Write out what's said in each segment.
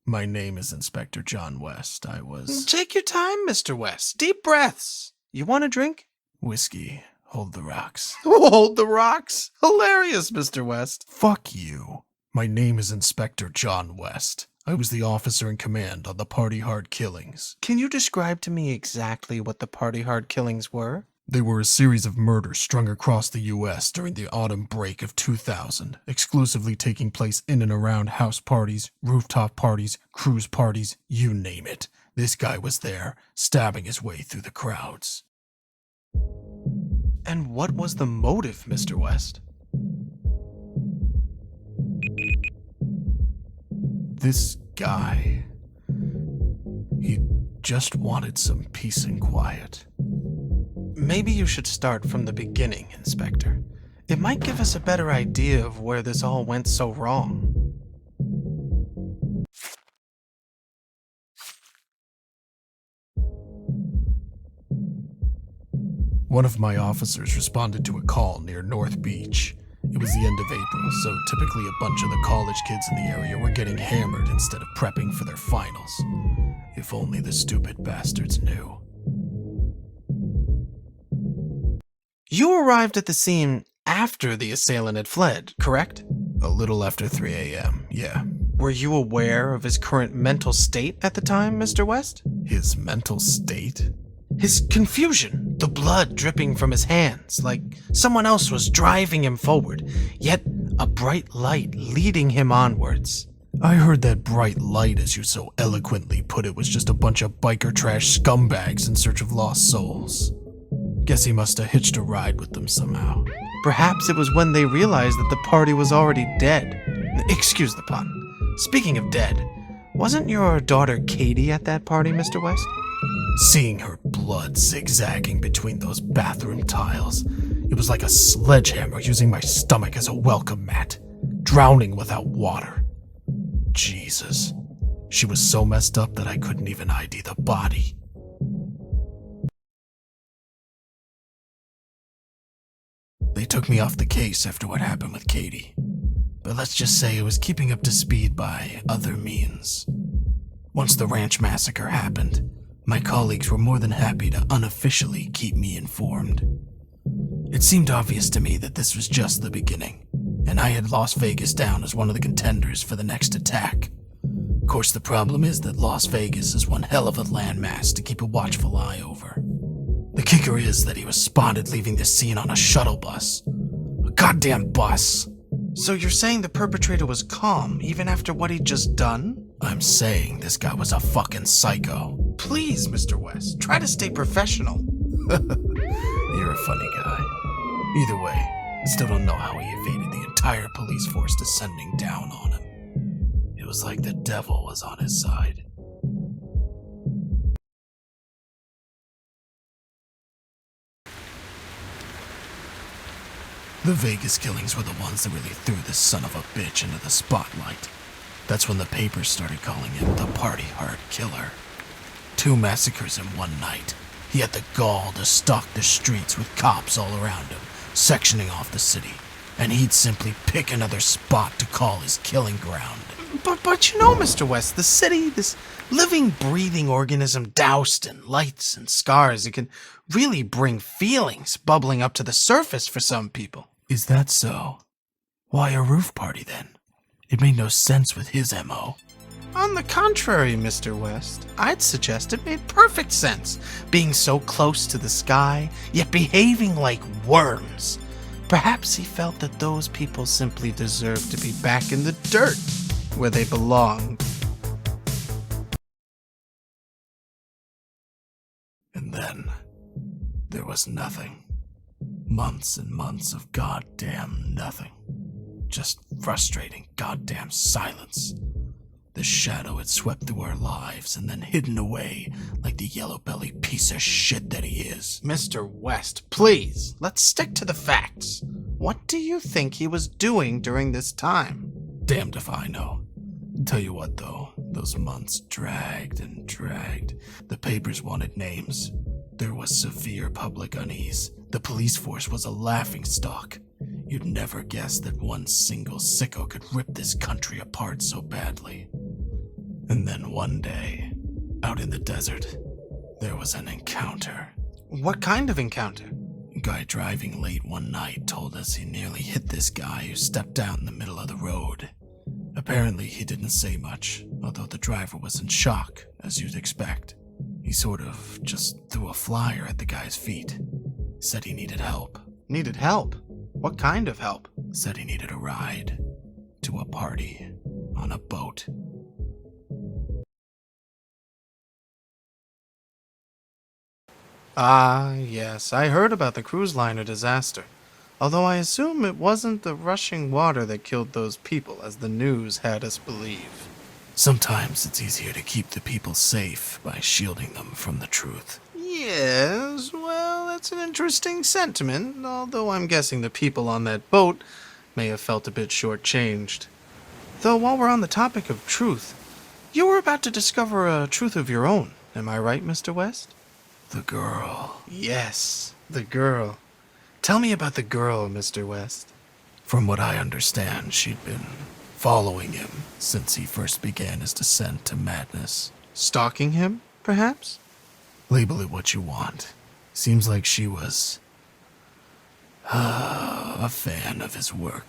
My name is Inspector John West. I was... Take your time, Mr. West. Deep breaths. You want a drink? Whiskey. Hold the rocks. Hold the rocks. Hilarious, Mr. West. Fuck you. My name is Inspector John West. I was the officer in command on the Party Hard killings. Can you describe to me exactly what the Party Hard killings were? They were a series of murders strung across the U.S. during the autumn break of 2000, exclusively taking place in and around house parties, rooftop parties, cruise parties, you name it. This guy was there, stabbing his way through the crowds. And what was the motive, Mr. West? This guy, he just wanted some peace and quiet. Maybe you should start from the beginning, Inspector. It might give us a better idea of where this all went so wrong. One of my officers responded to a call near North Beach. It was the end of April, so typically a bunch of the college kids in the area were getting hammered instead of prepping for their finals. If only the stupid bastards knew. You arrived at the scene after the assailant had fled, correct? A little after 3 a.m., yeah. Were you aware of his current mental state at the time, Mr. West? His mental state? His confusion, the blood dripping from his hands, like someone else was driving him forward, yet a bright light leading him onwards. I heard that bright light, as you so eloquently put it, was just a bunch of biker trash scumbags in search of lost souls. Guess he must have hitched a ride with them somehow. Perhaps it was when they realized that the party was already dead. Excuse the pun. Speaking of dead, wasn't your daughter Katie at that party, Mr. West? Seeing her blood zigzagging between those bathroom tiles, it was like a sledgehammer using my stomach as a welcome mat, drowning without water. Jesus. She was so messed up that I couldn't even ID the body. They took me off the case after what happened with Katie, but let's just say it was keeping up to speed by other means. Once the ranch massacre happened, my colleagues were more than happy to unofficially keep me informed. It seemed obvious to me that this was just the beginning, and I had Las Vegas down as one of the contenders for the next attack. Of course, the problem is that Las Vegas is one hell of a landmass to keep a watchful eye over. The kicker is that he was spotted leaving the scene on a shuttle bus. A goddamn bus! So you're saying the perpetrator was calm even after what he'd just done? I'm saying this guy was a fucking psycho. Please, Mr. West, try to stay professional. You're a funny guy. Either way, I still don't know how he evaded the entire police force descending down on him. It was like the devil was on his side. The Vegas killings were the ones that really threw this son of a bitch into the spotlight. That's when the papers started calling him the Party Hard Killer. 2 massacres in one night. He had the gall to stalk the streets with cops all around him, sectioning off the city, and he'd simply pick another spot to call his killing ground. But you know, Mr. West, the city, this living, breathing organism doused in lights and scars, it can really bring feelings bubbling up to the surface for some people. Is that so? Why a roof party then? It made no sense with his MO. On the contrary, Mr. West, I'd suggest it made perfect sense, being so close to the sky, yet behaving like worms. Perhaps he felt that those people simply deserved to be back in the dirt, where they belonged. And then, there was nothing. Months and months of goddamn nothing. Just frustrating goddamn silence. The shadow had swept through our lives and then hidden away like the yellow-bellied piece of shit that he is. Mr. West, please, let's stick to the facts. What do you think he was doing during this time? Damned if I know. Tell you what, though, those months dragged and dragged. The papers wanted names. There was severe public unease. The police force was a laughingstock. You'd never guess that one single sicko could rip this country apart so badly. And then one day, out in the desert, there was an encounter. What kind of encounter? A guy driving late one night told us he nearly hit this guy who stepped out in the middle of the road. Apparently, he didn't say much, although the driver was in shock, as you'd expect. He sort of just threw a flyer at the guy's feet. Said he needed help. Needed help? What kind of help? Said he needed a ride to a party on a boat. Ah, yes, I heard about the cruise liner disaster. Although I assume it wasn't the rushing water that killed those people, as the news had us believe. Sometimes it's easier to keep the people safe by shielding them from the truth. Yes, well, that's an interesting sentiment, although I'm guessing the people on that boat may have felt a bit shortchanged. Though while we're on the topic of truth, you were about to discover a truth of your own, am I right, Mr. West? The girl. Yes, the girl. Tell me about the girl, Mr. West. From what I understand, she'd been following him since he first began his descent to madness. Stalking him, perhaps? Label it what you want. Seems like she was a fan of his work.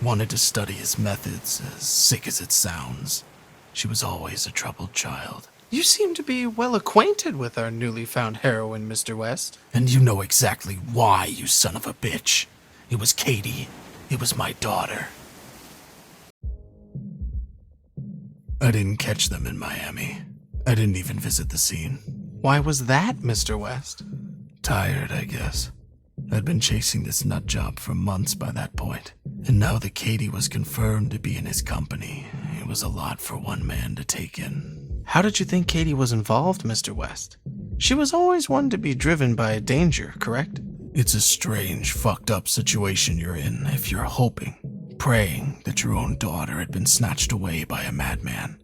Wanted to study his methods, as sick as it sounds. She was always a troubled child. You seem to be well acquainted with our newly found heroine, Mr. West. And you know exactly why, you son of a bitch. It was Katie. It was my daughter. I didn't catch them in Miami. I didn't even visit the scene. Why was that, Mr. West? Tired, I guess. I'd been chasing this nut job for months by that point. And now that Katie was confirmed to be in his company, it was a lot for one man to take in. How did you think Katie was involved, Mr. West? She was always one to be driven by danger, correct? It's a strange, fucked up situation you're in if you're hoping, praying that your own daughter had been snatched away by a madman.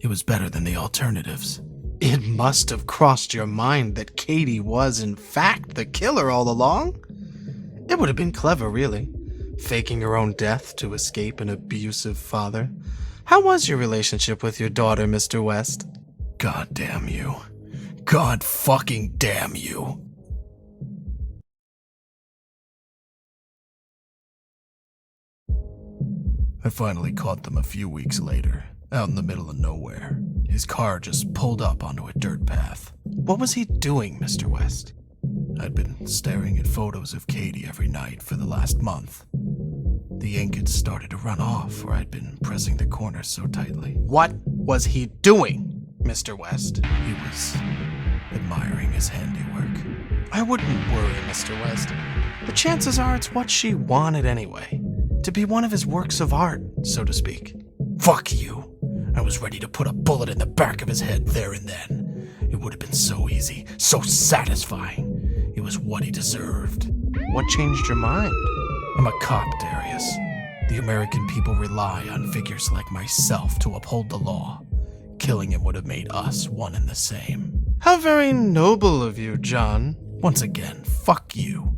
It was better than the alternatives. It must have crossed your mind that Katie was, in fact, the killer all along? It would have been clever, really, faking her own death to escape an abusive father. How was your relationship with your daughter, Mr. West? God damn you. God fucking damn you. I finally caught them a few weeks later, out in the middle of nowhere. His car just pulled up onto a dirt path. What was he doing, Mr. West? I'd been staring at photos of Katie every night for the last month. The ink had started to run off where I'd been pressing the corners so tightly. What was he doing, Mr. West? He was admiring his handiwork. I wouldn't worry, Mr. West. The chances are it's what she wanted anyway. To be one of his works of art, so to speak. Fuck you. I was ready to put a bullet in the back of his head there and then. It would have been so easy, so satisfying. It was what he deserved. What changed your mind? I'm a cop, Darius. The American people rely on figures like myself to uphold the law. Killing him would have made us one and the same. How very noble of you, John. Once again, fuck you.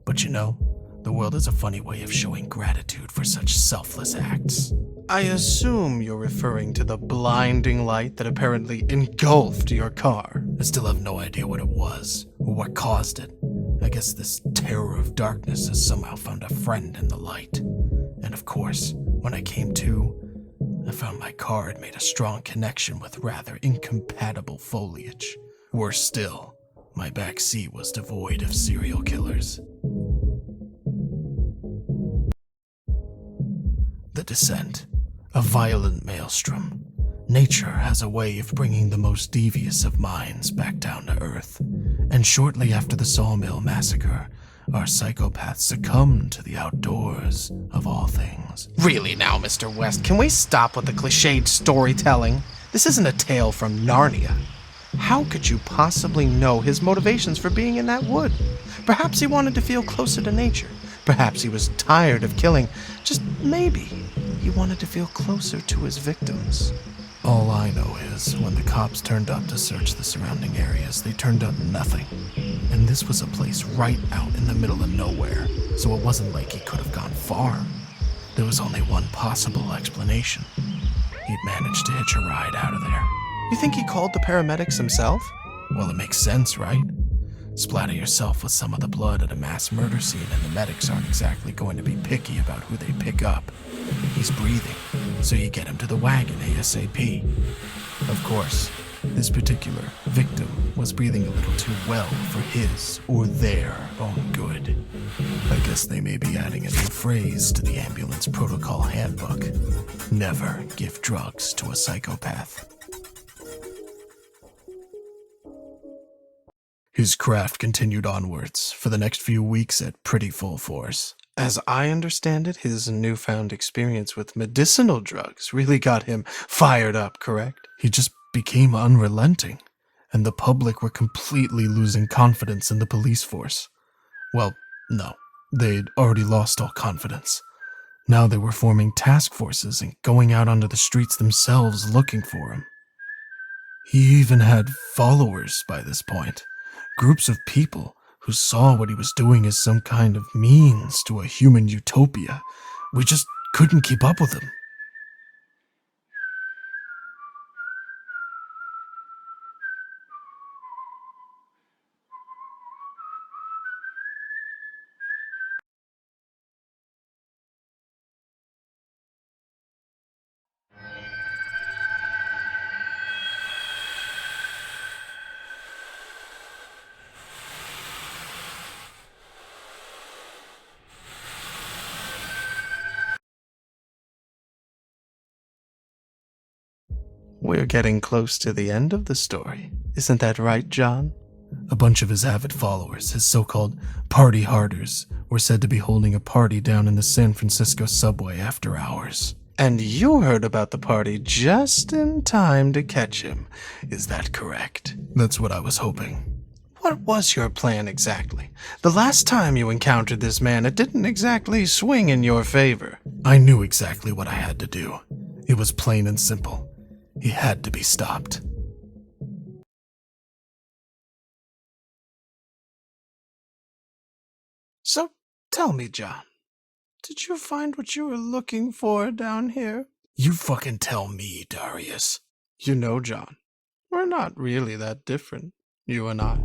But you know, the world has a funny way of showing gratitude for such selfless acts. I assume you're referring to the blinding light that apparently engulfed your car. I still have no idea what it was, or what caused it. I guess this terror of darkness has somehow found a friend in the light. And of course, when I came to, I found my car had made a strong connection with rather incompatible foliage. Worse still, my back seat was devoid of serial killers. The descent. A violent maelstrom. Nature has a way of bringing the most devious of minds back down to earth. And shortly after the Sawmill Massacre, our psychopaths succumbed to the outdoors of all things. Really now, Mr. West, can we stop with the cliched storytelling? This isn't a tale from Narnia. How could you possibly know his motivations for being in that wood? Perhaps he wanted to feel closer to nature. Perhaps he was tired of killing. Just maybe he wanted to feel closer to his victims. All I know is, when the cops turned up to search the surrounding areas, they turned up nothing. And this was a place right out in the middle of nowhere, so it wasn't like he could have gone far. There was only one possible explanation. He'd manage to hitch a ride out of there. You think he called the paramedics himself? Well, it makes sense, right? Splatter yourself with some of the blood at a mass murder scene and the medics aren't exactly going to be picky about who they pick up. He's breathing, so you get him to the wagon ASAP. Of course, this particular victim was breathing a little too well for his or their own good. I guess they may be adding a new phrase to the ambulance protocol handbook. Never give drugs to a psychopath. His craft continued onwards for the next few weeks at pretty full force. As I understand it, his newfound experience with medicinal drugs really got him fired up, correct? He just became unrelenting, and the public were completely losing confidence in the police force. Well, no, they'd already lost all confidence. Now they were forming task forces and going out onto the streets themselves looking for him. He even had followers by this point. Groups of people who saw what he was doing as some kind of means to a human utopia. We just couldn't keep up with him. We're getting close to the end of the story. Isn't that right, John? A bunch of his avid followers, his so-called party harders, were said to be holding a party down in the San Francisco subway after hours. And you heard about the party just in time to catch him. Is that correct? That's what I was hoping. What was your plan exactly? The last time you encountered this man, it didn't exactly swing in your favor. I knew exactly what I had to do. It was plain and simple. He had to be stopped. So, tell me, John, did you find what you were looking for down here? You fucking tell me, Darius. You know, John, we're not really that different, you and I.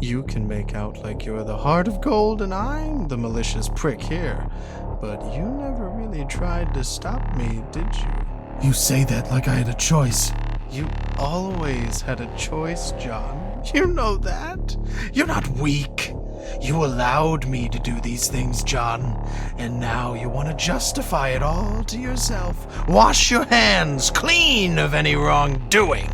You can make out like you're the heart of gold and I'm the malicious prick here, but you never really tried to stop me, did you? You say that like I had a choice. You always had a choice, John. You know that. You're not weak. You allowed me to do these things, John, and now you want to justify it all to yourself. Wash your hands clean of any wrongdoing.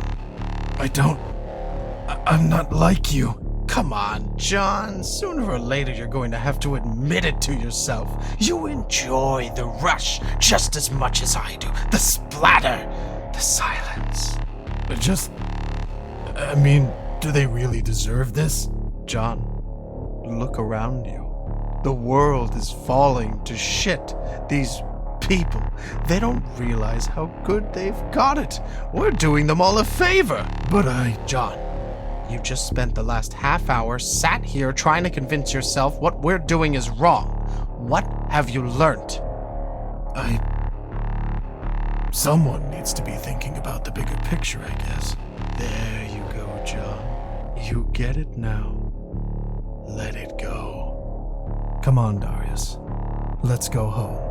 I'm not like you. Come on, John. Sooner or later you're going to have to admit it to yourself. You enjoy the rush just as much as I do. The splatter, the silence. Do they really deserve this? John, look around you. The world is falling to shit. These people, they don't realize how good they've got it. We're doing them all a favor. John, you just spent the last half hour sat here trying to convince yourself what we're doing is wrong. What have you learned? Someone needs to be thinking about the bigger picture, I guess. There you go, John. You get it now. Let it go. Come on, Darius. Let's go home.